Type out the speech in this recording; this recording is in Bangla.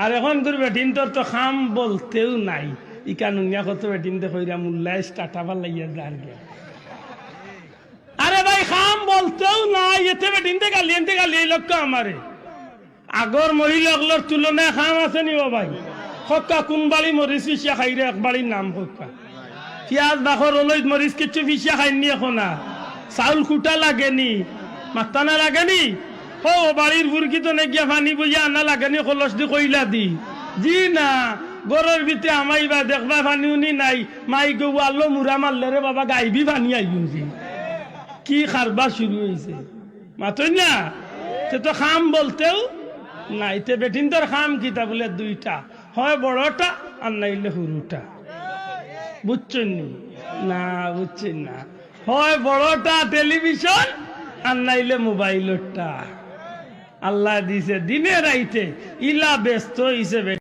আর এখন তোর বেটিন তোর তো খাম বলতেও নাই ই কানুনিয়া কত বেটিন দে কইরা মুল্লাই স্টার্টা ভাল লাগিয়া যার গে আরে ভাই খাম বলতেও নাই এতে বেটিন দে গালি এই লক্ষ্য আমারে আগর মহিলাগুলোর তুলনায় খাম আছে নি ও ভাই হক্কা কোন বাড়ি মরিচ ফিসিয়া খাইরে এক বাড়ির নাম হক্কা পিঁয়াজ বাখর ওলই মরিচ কিছু ফিসিয়া খাইনি এখন না চাউল কুটা লাগেনি মাতানা লাগেনি ও বাড়ির বুরকি তো নেগিয়া পানি বইয়া আনা লাগেনি কলস দি কইলা দি জি না গরের ভিতরে আমাইবা দেখবা পানি উনি নাই মাই গো আলো মুরা মারলে রে বাবা গাইবি পানি আইবি কি খারবা শুরু হয়েছে মাতই না সে তো খাম বলতেও নাই তে বেটিন তোর খাম কিতা বলে দুইটা হয় বড়টা আর নাইলে হুরুটা বুঝছেন না বুঝছেন না হয় বড়টা টেলিভিশন আর নাইলে মোবাইলটা আল্লাহ দিছে দিনে রাইতে ইলা ব্যস্ত হিসেবে